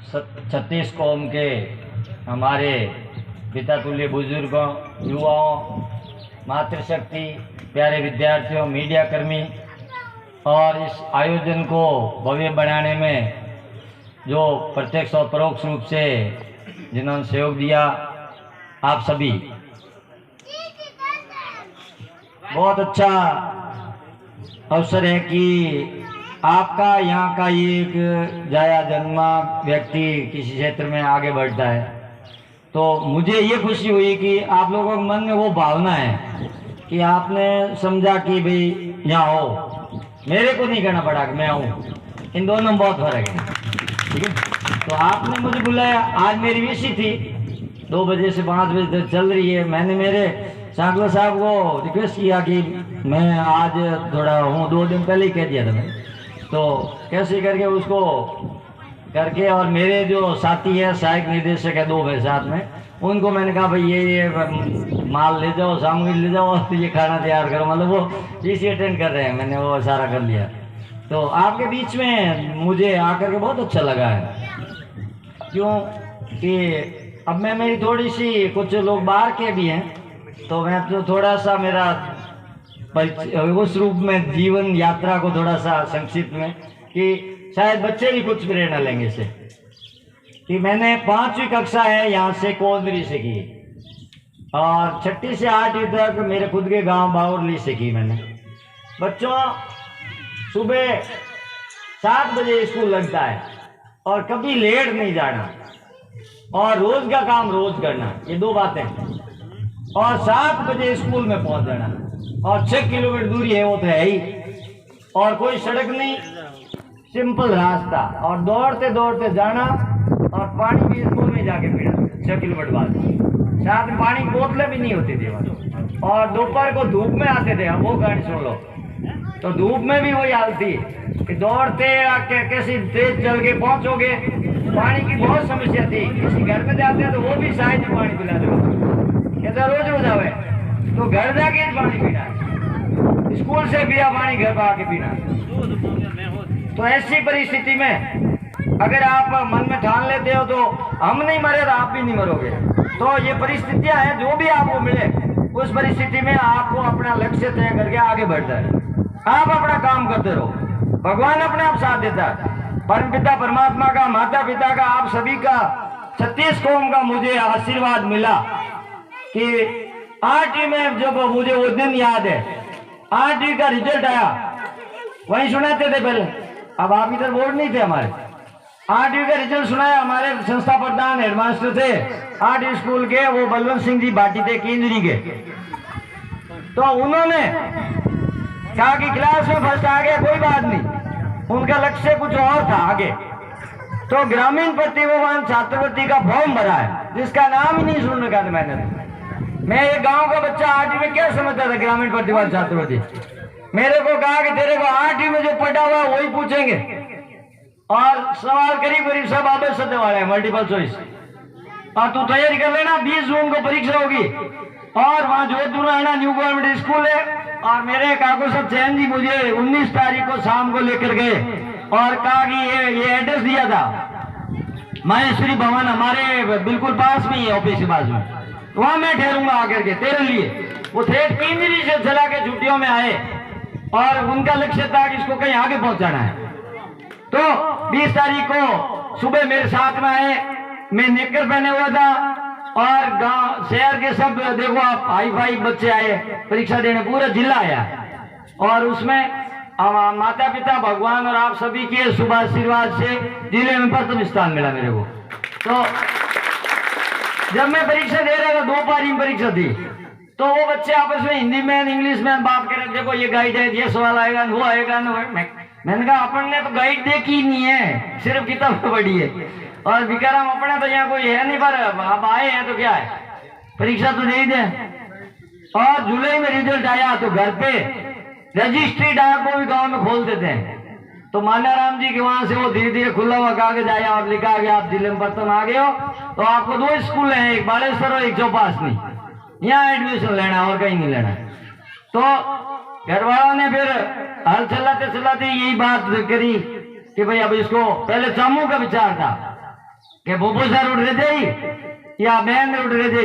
छत्तीस कौम के हमारे पिता तुल्य बुजुर्गों, युवाओं, मातृशक्ति, प्यारे विद्यार्थियों, मीडिया कर्मी और इस आयोजन को भव्य बनाने में जो प्रत्यक्ष और परोक्ष रूप से जिन्होंने सहयोग दिया, आप सभी, बहुत अच्छा अवसर है कि आपका यहाँ का एक जाया जन्मा व्यक्ति किसी क्षेत्र में आगे बढ़ता है, तो मुझे ये खुशी हुई कि आप लोगों के मन में वो भावना है कि आपने समझा कि भाई यहाँ हो, मेरे को नहीं कहना पड़ा कि मैं आऊँ, इन दोनों में बहुत फर्क है। ठीक है, तो आपने मुझे बुलाया। आज मेरी विशी थी 2 बजे से 5 बजे तक चल रही है। मैंने मेरे सांगला साहब को रिक्वेस्ट किया कि मैं आज थोड़ा हूँ, 2 दिन पहले ही कह दिया था मैंने, तो कैसे करके उसको करके, और मेरे जो साथी है सहायक निर्देशक है 2 मेरे साथ में, उनको मैंने कहा भाई ये माल ले जाओ, सामग्री ले जाओ, तो ये खाना तैयार करो, मतलब वो इसी अटेंड कर रहे हैं, मैंने वो सारा कर लिया। तो आपके बीच में मुझे आकर के बहुत अच्छा लगा है, क्यों कि अब मैं मेरी थोड़ी सी, कुछ लोग बाहर के भी हैं, तो मैं तो थोड़ा सा मेरा उस रूप में जीवन यात्रा को थोड़ा सा संक्षिप्त में, कि शायद बच्चे भी कुछ प्रेरणा लेंगे इससे, कि मैंने 5वीं कक्षा है यहाँ से कोंदरी से की, और 6ठी से 8वीं तक मेरे खुद के गांव बावरली से की मैंने। बच्चों, सुबह 7 बजे स्कूल लगता है और कभी लेट नहीं जाना, और रोज का काम रोज करना, ये 2 बातें, और 7 बजे स्कूल में पहुंच जाना, और 6 किलोमीटर दूरी है वो तो है ही, और कोई सड़क नहीं, सिंपल रास्ता, और दौड़ते दौड़ते जाना, और पानी भी स्कूल में जाके पीना 6 किलोमीटर बाद, साथ में पानी की बोतलें भी नहीं होती थी वहाँ, और दोपहर को धूप में आते थे। वो कहानी सुन लो, तो धूप में भी वही हालत थी कि दौड़ते कैसी तेज चल के पहुंचोगे, पानी की बहुत समस्या थी। किसी घर में जाते हैं तो वो भी शायद पानी पिला दो, कहते रोज रोज आवे, तो घर जाके पानी पीना, स्कूल से पिया पानी घर पर आके पीना। तो ऐसी परिस्थिति में अगर आप मन में ठान लेते हो तो हम नहीं मरे तो आप भी नहीं मरोगे। तो ये परिस्थितियां हैं, जो भी आपको मिले उस परिस्थिति में आपको अपना लक्ष्य तय करके आगे बढ़ना है। आप अपना काम करते रहो, भगवान अपने आप साथ देता है। परमपिता परमात्मा का, माता पिता का, आप सभी का, 36 कौम का मुझे आशीर्वाद मिला कि 8वीं में जब मुझे वो दिन याद है, 8वीं का रिजल्ट आया, वहीं सुनाते थे पहले, अब आप इधर बोर्ड नहीं थे हमारे, 8वीं का रिजल्ट सुनाया। हमारे संस्था प्रधान हेडमास्टर थे 8वीं स्कूल के, वो बलवंत सिंह जी भाटी थे केंद्री के, तो उन्होंने कहा कि क्लास में फर्स्ट आ गया कोई बात नहीं, उनका लक्ष्य कुछ और था आगे। तो ग्रामीण प्रतिभावान छात्रवृत्ति का फॉर्म भरा है, जिसका नाम ही नहीं सुन रखा था मैंने। मैं एक गांव का बच्चा 8वीं में क्या समझता था ग्रामीण प्रतिभावान छात्रवृत्ति। मेरे को कहा कि तेरे को 8वीं में जो पढ़ा हुआ वही पूछेंगे, और सवाल करीब करीब सब आबे सत्य वाले हैं, मल्टीपल चॉइस, और तू तैयारी कर लेना। 20 जून को परीक्षा होगी, और वहां जोधपुर आना न्यू गवर्नमेंट स्कूल है। और मेरे काकू साहब चैन जी मुझे 19 तारीख को शाम को लेकर गए और कहा कि ये एड्रेस दिया था, माहेश्वरी भवन हमारे बिल्कुल पास में ही है, ऑफिस के पास में, वहां मैं ठहरूंगा आकर के तेरे लिए। वो थे केंद्री से चला के छुट्टियों में आए, और उनका लक्ष्य था कि इसको कहीं आगे पहुंचाना है। तो 20 तारीख को सुबह मेरे साथ में आए, मैं नेकर पहने हुआ था, और गांव शहर के सब देखो आप हाई फाई बच्चे आए परीक्षा देने, पूरा जिला आया, और उसमें माता पिता, भगवान और आप सभी के शुभ आशीर्वाद से जिले में प्रथम स्थान मिला मेरे को। तो जब मैं परीक्षा दे रहा था, 2 पारी में परीक्षा थी, तो वो बच्चे आपस में हिंदी में इंग्लिश में बात कर रहे, देखो ये गाइड है, ये सवाल आएगा, वो आएगा ना। मैंने कहा अपन ने तो गाइड देखी ही नहीं है, सिर्फ किताब पढ़ी है, और विकाराम अपने तो यहाँ कोई है नहीं, पर अब आए हैं तो क्या है, परीक्षा तो दे ही दे। और जुलाई में रिजल्ट आया तो घर पे रजिस्ट्री डाक को भी गांव में खोल देते हैं, तो मान्याराम जी के वहां से वो धीरे धीरे खुला हुआ कागज आया और लिखा गया आप जिले में प्रथम आ गए हो, तो आपको 2 स्कूल हैं, एक बालेश्वर और एक चौपासनी, यहाँ एडमिशन लेना और कहीं नहीं लेना। तो घर वालों ने फिर हल चलाते चलाते यही बात करी कि भाई अब इसको, पहले चामू का विचार था कि बुबू सर उठ रहे थे या बहन उठ रहे थे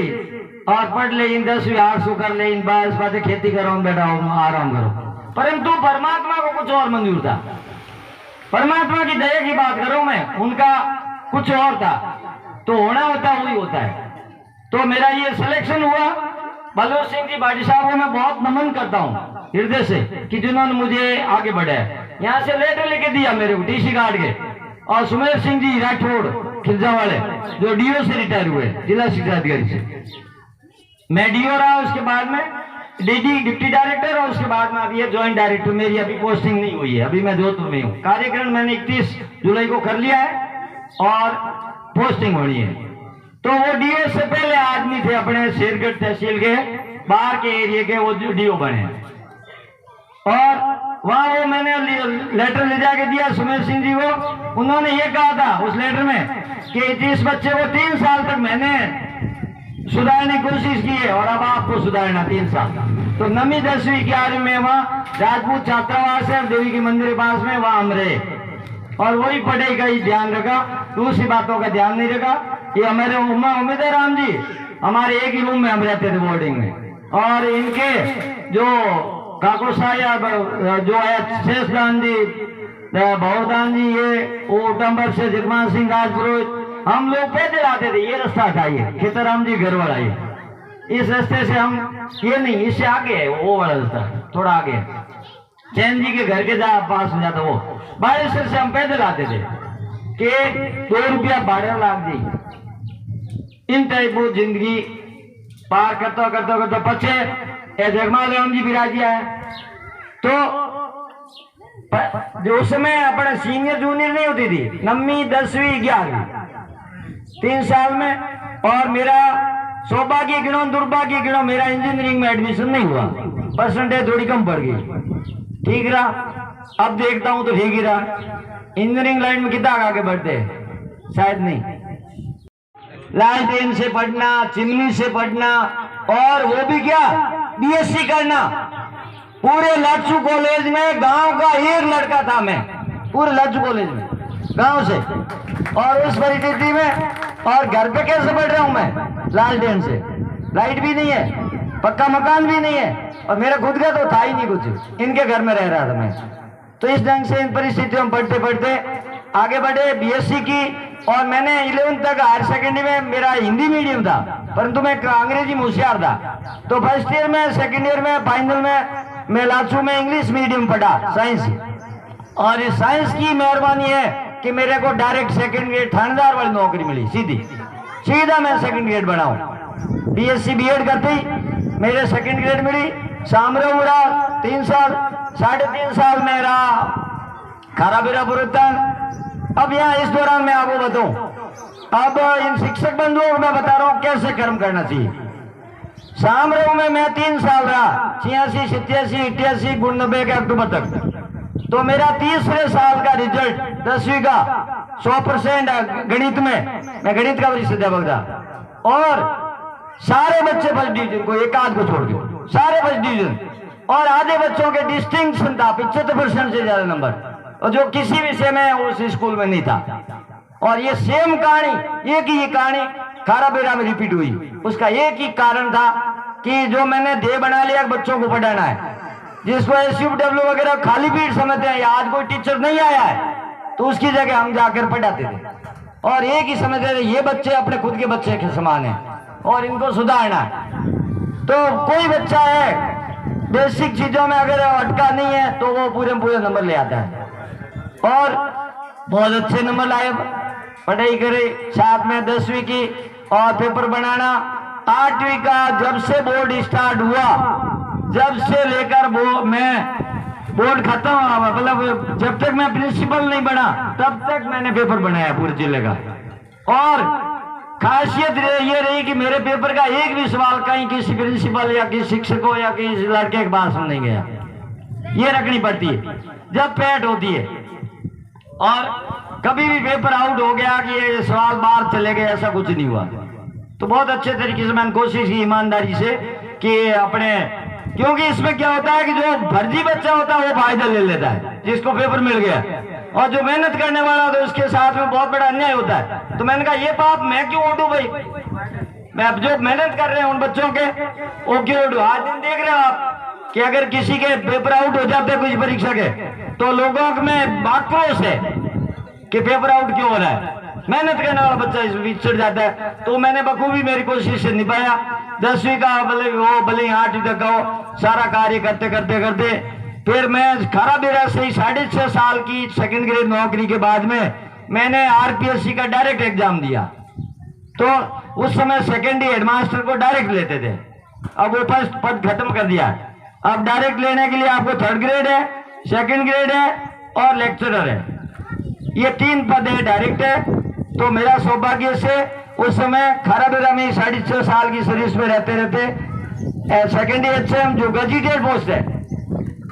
और पढ़ ले इन 10वीं 800 कर ले इन 22 बातें खेती करो बेटा आराम करो, परंतु परमात्मा को कुछ और मंजूर था। परमात्मा की दया की बात करूं मैं, उनका कुछ और था, तो होना होता वही होता है। तो मेरा ये सिलेक्शन हुआ। बलवंत सिंह जी भाटी साहब को मैं बहुत नमन करता हूँ हृदय से कि जिन्होंने मुझे आगे बढ़ाया। यहाँ से लेटर लेके दिया मेरे को टीसी कार्ड के, और सुमेर सिंह जी राठौड़ खिलजा वाले जो डीओ से रिटायर हुए, जिला शिक्षा अधिकारी से। मैं डीओ रहा, उसके बाद में डिप्टी डायरेक्टर, और उसके बाद में अभी ज्वाइंट डायरेक्टर। मेरी अभी पोस्टिंग नहीं हुई है, अभी मैं जोधपुर में हूँ। कार्यक्रम मैंने 31 जुलाई को कर लिया है और पोस्टिंग होनी है। तो वो डीओ से पहले आदमी थे अपने शेरगढ़ तहसील के बाहर के एरिया के, वो डीओ बने, और वहां वो मैंने लेटर ले जाके दिया सुमेर सिंह जी को। उन्होंने ये कहा था उस लेटर में कि इस बच्चे को 3 साल तक मैंने सुधारने की कोशिश की है और अब आपको सुधारना 3 साल। तो 9वीं 10वीं 11वीं में वहाँ राजपूत छात्रावास है देवी के मंदिर के पास में, वहां हम रहे और वही पढ़ाई का ही ध्यान रखा, दूसरी बातों का ध्यान नहीं रखा। ये हमारे उम्मीद है राम जी, हमारे एक ही रूम में हम रहते थे बोर्डिंग में, और इनके जो काको साया जो है शेषदान जी, भवदान जी, ये ओटम्बर से जगमान सिंह राजपुरोहित, हम लोग पैदल आते थे। ये रास्ता था, ये खेतराम जी घर वाला, ये इस रास्ते से हम, ये नहीं इससे आगे है वो वाला रास्ता, थोड़ा आगे चैन जी के घर के पास हो जाता वो बारिश से हम पैदल आते थे कि 2 रुपया भाड़ा लाग दी। इन टाइप वो जिंदगी पार करता करता पचे जगमाल राम जी विराजिया है। तो जो उस समय अपने सीनियर जूनियर नहीं होती थी, 9वीं 10वीं 11वीं 3 साल में, और मेरा सौभाग्य गिनो दुर्भाग्य गिनो, मेरा इंजीनियरिंग में एडमिशन नहीं हुआ, परसेंटेज थोड़ी कम पड़ गई। ठीक रहा, अब देखता हूं तो ठीक ही रहा। इंजीनियरिंग लाइन में कितना आगे बढ़ते शायद नहीं। लालटेन से पढ़ना, चिमनी से पढ़ना, और वो भी क्या बीएससी करना। पूरे लाचू कॉलेज में गांव का एक लड़का था मैं, पूरे लाचू कॉलेज में गांव से, और उस परिस्थिति में, और घर पे कैसे पढ़ रहा हूं मैं, लालटेन से, लाइट भी नहीं है, पक्का मकान भी नहीं है, और मेरा खुद का तो था ही नहीं कुछ, इनके घर में रह रहा था मैं। तो इस ढंग से इन परिस्थितियों में पढ़ते पढ़ते आगे बढ़े, बीएससी की। और मैंने 11th तक हायर सेकेंडरी में मेरा हिंदी मीडियम था, परंतु मैं अंग्रेजी में होशियार था। तो फर्स्ट ईयर में, सेकेंड ईयर में, फाइनल में मैं लाचू में इंग्लिश मीडियम पढ़ा, साइंस। और इस साइंस की मेहरबानी है कि मेरे को डायरेक्ट सेकंड ग्रेड थानेदार वाली नौकरी मिली, सीधा मैं सेकंड ग्रेड बनाऊं। बीएससी बीएड करते ही मेरे सेकंड ग्रेड मिली। सामरे उड़ा 3 साल, 3.5 साल में रहा खारा बेरा पुरुतन। अब यहाँ इस दौरान मैं आपको बताऊं, अब इन शिक्षक बंधुओं को मैं बता रहा हूं कैसे कर्म करना चाहिए। सामरे में मैं 3 साल रहा, 86, 87, 88, 92 के अक्टूबर तक। तो मेरा 30वें साल का रिजल्ट 10वीं का 100% गणित में, मैं गणित का वरिष्ठ अध्यापक था, और सारे बच्चे फर्स्ट डिवीजन को, एक आध को छोड़ के सारे फर्स्ट डिवीजन, और आधे बच्चों के डिस्टिंक्शन था 75% से ज्यादा नंबर, और जो किसी विषय में उस स्कूल में नहीं था। और ये सेम कहानी, एक ही कहानी खारा बेरा में रिपीट हुई। उसका एक ही कारण था कि जो मैंने ध्येय बना लिया बच्चों को पढ़ाना है, जिसको SUW वगैरह खाली पीठ समझते हैं, या आज कोई टीचर नहीं आया है तो उसकी जगह हम जाकर पढ़ाते थे, और एक ही समझते थे ये बच्चे अपने खुद के बच्चे के समान है और इनको सुधारना है। तो कोई बच्चा है बेसिक चीजों में अगर अटका नहीं है तो वो पूरे नंबर ले आता है, और बहुत अच्छे नंबर लाए, पढ़ाई करे, साथ में 10वीं की और पेपर बनाना। 8वीं का जब से बोर्ड स्टार्ट हुआ, जब से लेकर मैं बोर्ड खत्म हुआ, मतलब जब तक मैं प्रिंसिपल नहीं बना तब तक मैंने पेपर बनाया पूरे जिले का। और खासियत ये रही कि मेरे पेपर का एक भी सवाल कहीं किसी प्रिंसिपल या किसी शिक्षक या किसी लड़के के पास में नहीं गया, ये रखनी पड़ती है जब पैट होती है। और कभी भी पेपर आउट हो गया कि ये सवाल बाहर चले गए, ऐसा कुछ नहीं हुआ। तो बहुत अच्छे तरीके से मैंने कोशिश की ईमानदारी से कि अपने, क्योंकि इसमें क्या होता है कि जो फर्जी बच्चा होता है वो फायदा ले लेता है, जिसको पेपर मिल गया और जो मेहनत करने वाला होता है उसके साथ में बहुत बड़ा अन्याय होता है। तो मैंने कहा ये पाप मैं क्यों ओढ़ूं भाई, मैं अब जो मेहनत कर रहे हैं उन बच्चों के वो क्यों ओढ़ूं। आज दिन देख रहे हो आप कि अगर किसी के पेपर आउट हो जाते हैं कुछ परीक्षा के तो लोगों में आक्रोश है कि पेपर आउट क्यों हो रहा है, मेहनत करने वाला बच्चा इस बीच चढ़ जाता है। तो मैंने बखूबी मेरी कोशिश से निभाया। 10वीं का भले वो भले 8वीं तक का हो, सारा कार्य करते करते करते फिर मैं खारा बेरा से ही 6.5 साल की सेकंड ग्रेड नौकरी के बाद में मैंने आरपीएससी का डायरेक्ट एग्जाम दिया। तो उस समय सेकेंडरी हेडमास्टर को डायरेक्ट लेते थे, अब वो फर्स्ट पद खत्म कर दिया। अब डायरेक्ट लेने के लिए आपको 3rd ग्रेड है, 2nd ग्रेड है और लेक्चरर है, ये 3 पद है, डायरेक्ट है। तो मेरा सौभाग्य से उस समय खाराबेरा में 6.5 साल की सर्विस में रहते रहते सेकेंडरी एचएम जो गजेटेड पोस्ट है,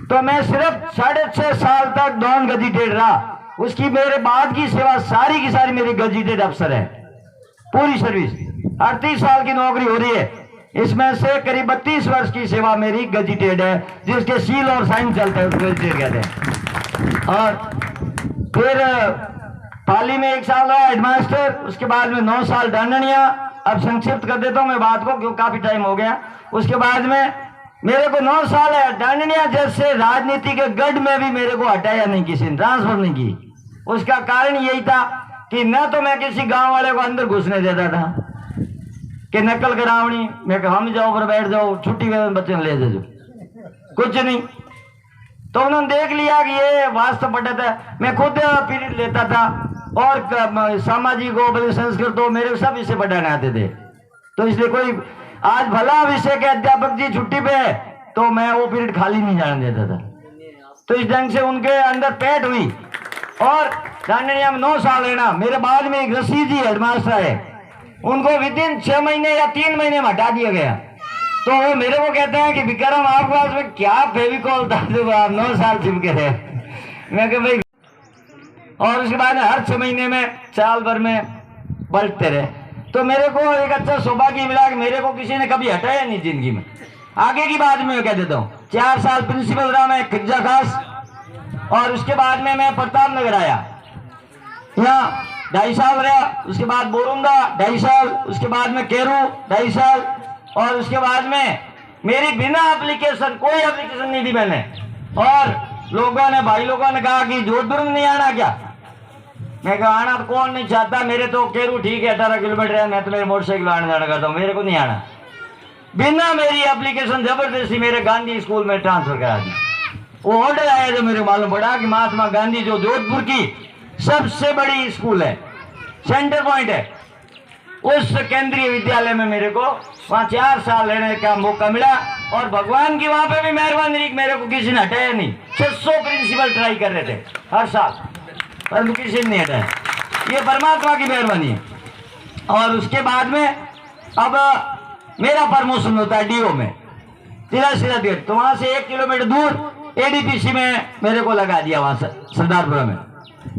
तो मैं सिर्फ 6.5 साल तक नॉन गजेटेड रहा। उसकी मेरे बाद की सेवा सारी की सारी मेरी गजेटेड अफसर है, पूरी सर्विस 38 साल की नौकरी हो रही है, इसमें से करीब 32 वर्ष की सेवा मेरी गजेटेड है, जिसके सील और साइन चलते हैं उसको गजेटेड कहते हैं। और फिर पाली में 1 साल रहा हेडमास्टर, उसके बाद में 9 साल डांडनिया। अब संक्षिप्त कर देता हूं मैं बात को क्योंकि काफी टाइम हो गया। उसके बाद में मेरे को 9 साल है डांडनिया जैसे राजनीति के गढ़ में भी मेरे को हटाया नहीं, किसी ने ट्रांसफर नहीं की। उसका कारण यही था कि न तो मैं किसी गांव वाले को अंदर घुसने देता था कि नकल करावनी, मैं हम जाओ पर बैठ जाओ, छुट्टी में बच्चे ले जाओ, कुछ नहीं। तो उन्होंने देख लिया कि ये वास्तव पढ़ता है, मैं खुद पीरियड लेता था और सामाजिक हो भले संस्कृत हो मेरे सब विषय पढ़ाने आते थे। तो इसलिए कोई आज भला विषय के अध्यापक जी छुट्टी पे है तो मैं वो पीरियड खाली नहीं जाने देता था। तो इस ढंग से उनके अंदर पैठ हुई और डांडनिया में 9 साल रहना। मेरे बाद में एक रशीद जी हेडमास्टर है, उनको विदिन 6 महीने या 3 महीने में हटा दिया गया। तो वो मेरे को कहते हैं कि विक्रम आपके पास में क्या फेविकॉल था जो आप 9 साल चिपके रहे। मैं कह भाई, और उसके बाद हर 6 महीने में साल भर में पलटते रहे। तो मेरे को एक अच्छा सौभाग्य मिला कि मेरे को किसी ने कभी हटाया नहीं जिंदगी में। आगे की बात में कह देता हूँ, 4 साल प्रिंसिपल रहा मैं खिज्जा खास, और उसके बाद में मैं प्रताप नगर आया, यहाँ 2.5 साल रहा। उसके बाद बोरुंदा 2.5 साल, उसके बाद में केरू 2.5 साल, और उसके बाद में मेरी बिना एप्लीकेशन, कोई एप्लीकेशन नहीं दी मैंने। और लोगों ने, भाई लोगों ने कहा कि जोधपुर में नहीं आना क्या, मैं कहा आना तो कौन नहीं चाहता, मेरे तो केरू ठीक है 18 किलोमीटर है, मैं तो मेरे मोटरसाइकिल आने जाना करता हूँ, मेरे को नहीं आना। बिना मेरी एप्लीकेशन जबरदस्ती मेरे गांधी स्कूल में ट्रांसफर करा दी। वो ऑर्डर आया जो मेरे मालूम पड़ा कि महात्मा गांधी जो जोधपुर की सबसे बड़ी स्कूल है, सेंटर पॉइंट है, उस केंद्रीय विद्यालय में मेरे को वहां 4 साल रहने का मौका मिला। और भगवान की वहां पे भी मेहरबानी रही, मेरे को किसी ने हटाया नहीं। 600 प्रिंसिपल ट्राई कर रहे थे हर साल, परंतु किसी ने नहीं हटाया। ये परमात्मा की मेहरबानी है। और उसके बाद में अब मेरा प्रमोशन होता है डीओ में, जिला सिरादगढ़। तो वहां से 1 किलोमीटर दूर एडीपीसी में मेरे को लगा दिया, वहां सरदारपुरा में।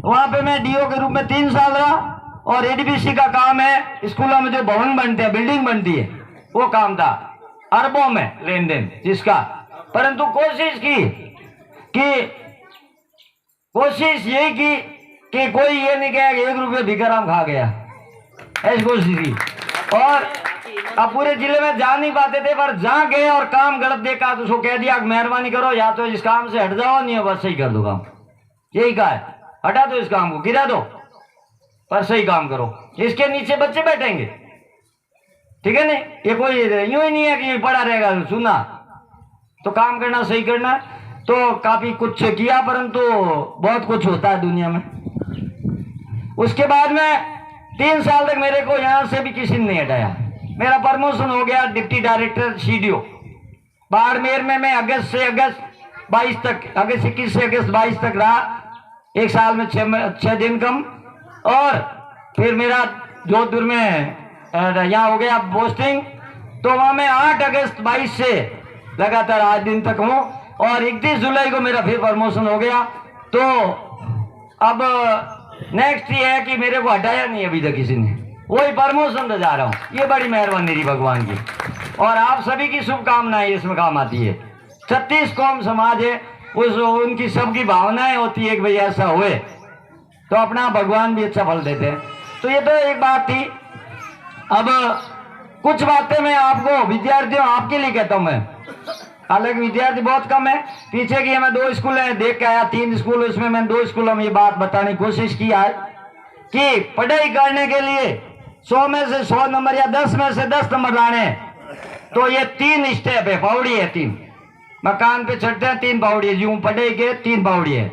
वहां पे मैं डीओ के रूप में 3 साल रहा। और एडीपीसी का काम है स्कूलों में जो भवन बनते हैं, बिल्डिंग बनती है, वो काम था, अरबों में लेन देन जिसका। परंतु कोशिश यही की कि कोई ये नहीं कहे कि 1 रुपये भिखाराम खा गया, ऐसी कोशिश की। और अब पूरे जिले में जा नहीं पाते थे, पर जहां गए और काम गलत देखा तो उसको कह दिया मेहरबानी करो, या तो इस काम से हट जाओ, नहीं बस सही कर दो काम। यही कहा है, हटा दो इस काम को, गिरा दो, पर सही काम करो। इसके नीचे बच्चे बैठेंगे, ठीक है नहीं, ये कोई यूं ही नहीं है कि पड़ा रहेगा सुना, तो काम करना, सही करना। तो काफी कुछ किया, परंतु बहुत कुछ होता है दुनिया में। उसके बाद में 3 साल तक मेरे को यहां से भी किसी ने नहीं हटाया। मेरा प्रमोशन हो गया डिप्टी डायरेक्टर सीडीओ बाड़मेर में। मैं अगस्त 21 से अगस्त 22 तक रहा, 1 साल में 6 दिन कम। और फिर मेरा जोधपुर में यहाँ हो गया पोस्टिंग, तो वहां मैं 8 अगस्त 22 से लगातार आज दिन तक हूँ। और 31 जुलाई को मेरा फिर प्रमोशन हो गया। तो अब नेक्स्ट ये है कि मेरे को हटाया नहीं अभी तक किसी ने, वही प्रमोशन पे जा रहा हूँ। ये बड़ी मेहरबानी रही भगवान की, और आप सभी की शुभकामनाएं इसमें काम आती है। 36 कौम समाज है, उनकी सबकी भावनाएं होती है कि भाई ऐसा हुए, तो अपना भगवान भी अच्छा फल देते हैं। तो ये तो एक बात थी। अब कुछ बातें मैं आपको विद्यार्थियों आपके लिए कहता हूं मैं, हालांकि विद्यार्थी बहुत कम है। पीछे की मैं 2 स्कूल है देख के आया, 3 स्कूल, उसमें मैंने 2 स्कूलों में ये बात बताने की कोशिश किया है कि पढ़ाई करने के लिए 100 में से 100 नंबर या 10 में से 10 नंबर लाने, तो ये 3 स्टेप है, पौड़ी है 3। मकान पे चढ़ते हैं 3 पौड़ी है, यूं पढ़ाई के 3 पौड़ी है।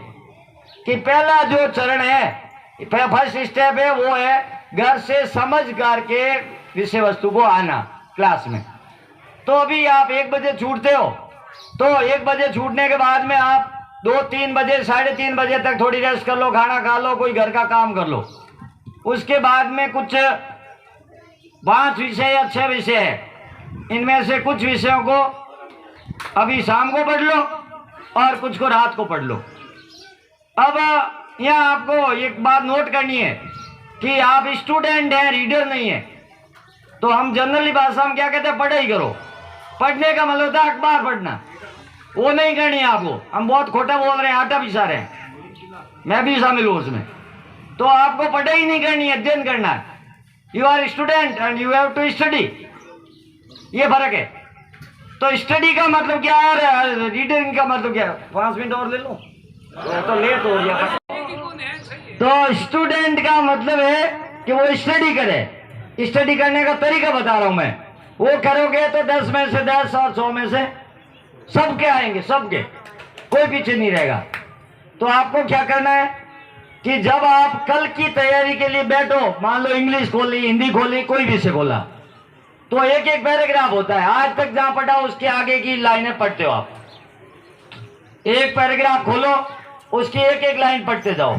कि पहला जो चरण है, फर्स्ट स्टेप है, वो है घर से समझ करके विषय वस्तु को आना क्लास में। तो अभी आप 1 बजे छूटते हो, तो 1 बजे छूटने के बाद में आप 2-3 बजे 3:30 बजे तक थोड़ी रेस्ट कर लो, खाना खा लो, कोई घर का काम कर लो। उसके बाद में कुछ 5 विषय या 6 विषय है, इनमें से कुछ विषयों को अभी शाम को पढ़ लो और कुछ को रात को पढ़ लो। अब यहाँ आपको एक बात नोट करनी है कि आप स्टूडेंट हैं, रीडर नहीं है। तो हम जनरली भाषा में क्या कहते हैं, पढ़ाई करो। पढ़ने का मतलब होता है अखबार पढ़ना, वो नहीं करनी है आपको। हम बहुत खोटा बोल रहे हैं, आटा पिसा रहे हैं, मैं भी शामिल हूँ उसमें। तो आपको पढ़ाई नहीं करनी है, अध्ययन करना है। You are student and you have to study, ये फर्क है। तो स्टडी का मतलब क्या है, रीडिंग का मतलब क्या है? 5 मिनट और ले लो तो लेट हो गया। तो स्टूडेंट का मतलब है कि वो स्टडी करे। स्टडी करने का तरीका बता रहा हूं मैं। वो करोगे तो 10 में से 10 और 100 में से सबके आएंगे, सबके, कोई पीछे नहीं रहेगा। तो आपको क्या करना है कि जब आप कल की तैयारी के लिए बैठो, मान लो इंग्लिश खोली, हिंदी खोली, कोई विषय खोला, तो एक एक पैराग्राफ होता है। आज तक जहां पढ़ा उसके आगे की लाइनें पढ़ते हो आप। एक पैराग्राफ खोलो, उसकी एक एक लाइन पढ़ते जाओ,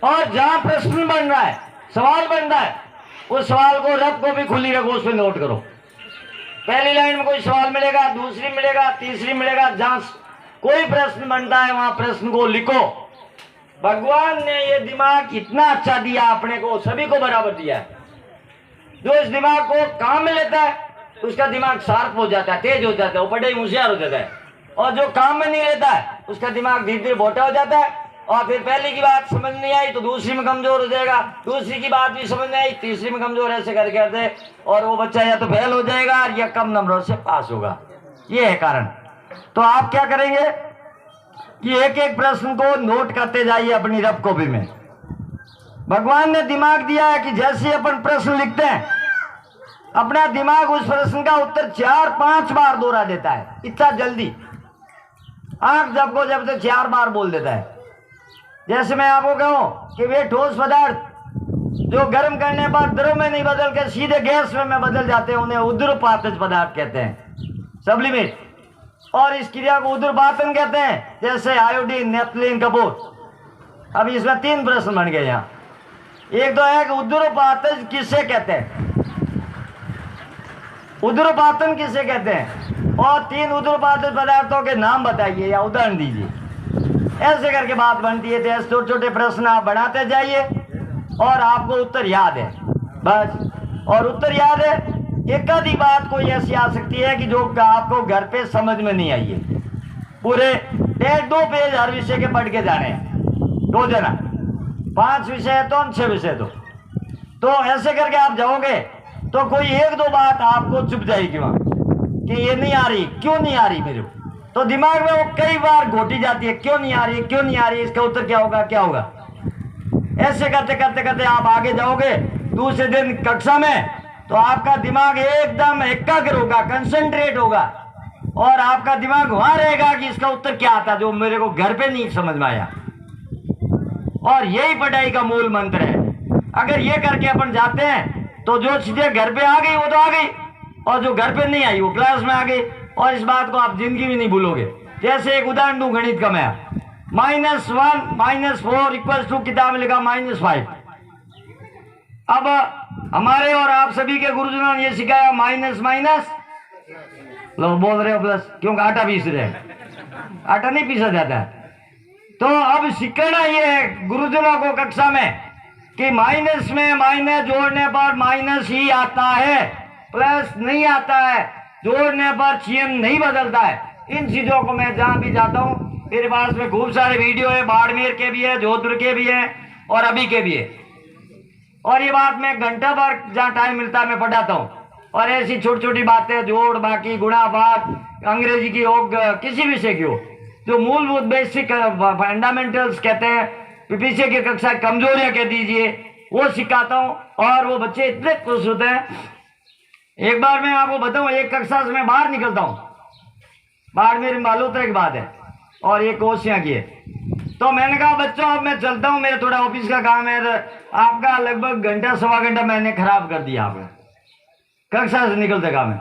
और जहां प्रश्न बन रहा है, सवाल बन रहा है, उस सवाल को रब को भी खुली रखो, उसमें नोट करो। पहली लाइन में कोई सवाल मिलेगा, दूसरी मिलेगा, तीसरी मिलेगा, जहां कोई प्रश्न बनता है वहां प्रश्न को लिखो। भगवान ने ये दिमाग इतना अच्छा दिया अपने को, सभी को बराबर दिया है। जो इस दिमाग को काम में लेता है उसका दिमाग शार्प हो जाता है, तेज हो जाता है, वो पढ़ाई होशियार हो जाता है। और जो काम में नहीं लेता है उसका दिमाग धीरे धीरे मोटा हो जाता है, और फिर पहली की बात समझ नहीं आई तो दूसरी में कमजोर हो जाएगा, दूसरी की बात भी समझ नहीं आई तीसरी में कमजोर, ऐसे करके करते, और वो बच्चा या तो फेल हो जाएगा या कम नंबरों से पास होगा। ये है कारण। तो आप क्या करेंगे कि एक एक प्रश्न को नोट करते जाइए अपनी रब कॉपी में। भगवान ने दिमाग दिया है कि जैसे अपन प्रश्न लिखते हैं, अपना दिमाग उस प्रश्न का उत्तर 4-5 बार दोहरा देता है, इतना जल्दी। आंख जब से 4 बार बोल देता है। जैसे मैं आपको कहूं कि वे ठोस पदार्थ जो गर्म करने पर द्रव में नहीं बदल के सीधे गैस में बदल जाते हैं, उन्हें उद्रपातज पदार्थ कहते हैं, सब्लिमेट। और इस क्रिया को उद्रपातन कहते हैं, जैसे आयोडीन, नेपथलीन, कपूर। अब इसमें 3 प्रश्न बन गए यहाँ। एक तो है कि उद्रपातज किसे कहते हैं, उद्रपातन किसे कहते हैं, और 3 उद्रपातज पदार्थों के नाम बताइए या उदाहरण दीजिए। ऐसे करके बात बनती है। तो ऐसे छोटे छोटे प्रश्न आप बढ़ाते जाइए और आपको उत्तर याद है बस। और उत्तर याद है, एक आधी बात कोई ऐसी आ सकती है कि जो आपको घर पे समझ में नहीं आई है। पूरे 1.5-2 पेज हर विषय के पढ़ के जाने हैं रोजाना। 5 विषय है तो हम 6 विषय दो। तो ऐसे करके आप जाओगे तो कोई 1-2 बात आपको चुप जाएगी वहां कि ये नहीं आ रही, क्यों नहीं आ रही मेरे को। तो दिमाग में वो कई बार घोटी जाती है, क्यों नहीं आ रही, क्यों नहीं आ रही, इसका उत्तर क्या होगा, क्या होगा। ऐसे करते करते करते आप आगे जाओगे। दूसरे दिन कक्षा में तो आपका दिमाग एकदम एकाग्र होगा, कंसंट्रेट होगा, और आपका दिमाग वहां रहेगा कि इसका उत्तर क्या आता, जो मेरे को घर पे नहीं समझ में आया। और यही पढ़ाई का मूल मंत्र है। अगर ये करके अपन जाते हैं तो जो चीजें घर पे आ गई वो तो आ गई, और जो घर पे नहीं आई वो क्लास में आ गई। और इस बात को आप जिंदगी में नहीं भूलोगे। जैसे एक उदाहरण दूं गणित का मैं, -1 - 4 = किताब में लिखा -5। अब हमारे और आप सभी के गुरुजनों ने ये सिखाया माइनस माइनस, लोग बोल रहे हो प्लस, क्योंकि आटा पीस रहे हैं, आटा नहीं पीसा जाता है। तो अब सिखाना ये है गुरुजनों को कक्षा में कि माइनस में माइनस जोड़ने पर माइनस ही आता है, प्लस नहीं आता है, जोड़ने पर चिन्ह नहीं बदलता है। इन चीजों को मैं जहां भी जाता हूं मेरे पास में खूब सारे वीडियो है, बाड़मेर के भी है, जोधपुर के भी है और अभी के भी है। और ये बात मैं घंटा भर जहाँ टाइम मिलता है मैं पढ़ाता हूँ। और ऐसी छोटी छोटी बातें, जोड़ बाकी, गुणा भाग, अंग्रेजी की हो, किसी विषय की हो, जो मूलभूत बेसिक फंडामेंटल्स कहते हैं, पीछे की कक्षा कमजोरियां कह दीजिए, वो सिखाता हूँ। और वो बच्चे इतने खुश होते हैं। एक बार मैं आपको बताऊं, एक कक्षा से मैं बाहर निकलता हूँ, बाहर मेरी मालूम की बात है और एक कोशियां की है। तो मैंने कहा बच्चों अब मैं चलता हूँ, मेरा थोड़ा ऑफिस का काम है। आपका लगभग घंटा सवा घंटा मैंने खराब कर दिया आपने कक्षा से निकलते काम है।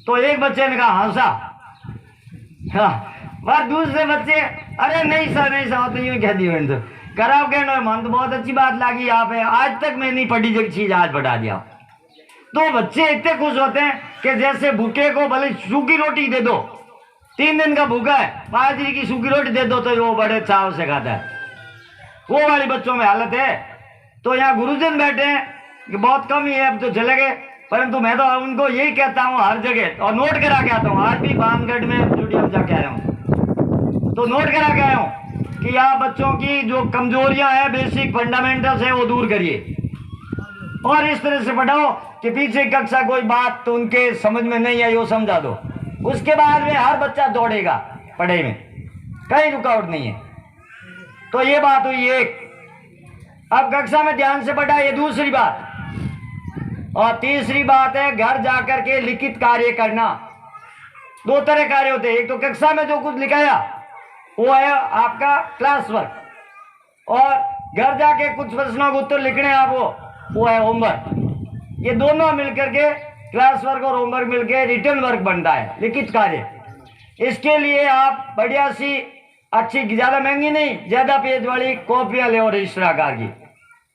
तो एक बच्चे ने कहा हंसा, और दूसरे बच्चे अरे नहीं सर नहीं सर, तो यूं कह दिया तो कराओ कहना मन तो बहुत अच्छी बात लगी आप है, आज तक मैं नहीं पढ़ी जो चीज आज बढ़ा दिया। तो बच्चे इतने खुश होते हैं कि जैसे भूखे को भले सूखी रोटी दे दो, 3 दिन का भूखा है, बाजरी की सूखी रोटी दे दो तो वो बड़े चाव से खाता है। वो वाली बच्चों में हालत है। तो यहाँ गुरुजन बैठे हैं कि बहुत कम ही है, अब तो चले गए, परंतु मैं तो उनको यही कहता हूँ हर जगह, और नोट करा के आता हूँ। आज भी बानगढ़ में स्टूडियो जाके आया हूँ तो नोट करा के आया हूँ कि आप बच्चों की जो कमजोरियां हैं, बेसिक फंडामेंटल्स है, वो दूर करिए और इस तरह से पढ़ाओ कि पीछे कक्षा कोई बात तो उनके समझ में नहीं आई वो समझा दो। उसके बाद में हर बच्चा दौड़ेगा पढ़ाई में, कहीं रुकावट नहीं है। तो ये बात हुई एक। अब कक्षा में ध्यान से पढ़ा, ये दूसरी बात। और तीसरी बात है घर जाकर के लिखित कार्य करना। 2 तरह कार्य होते हैं, एक तो कक्षा में जो कुछ लिखाया वो है आपका क्लास वर्क, और घर जाके कुछ प्रश्नों के उत्तर लिखने हैं आपको, वो है होमवर्क। ये दोनों मिलकर के क्लास वर्क और होमवर्क मिलकर रिटर्न वर्क बनता है, लिखित कार्य। इसके लिए आप बढ़िया सी अच्छी, ज्यादा महंगी नहीं, ज्यादा पेज वाली कॉपियां ले और रजिस्टर आकार की,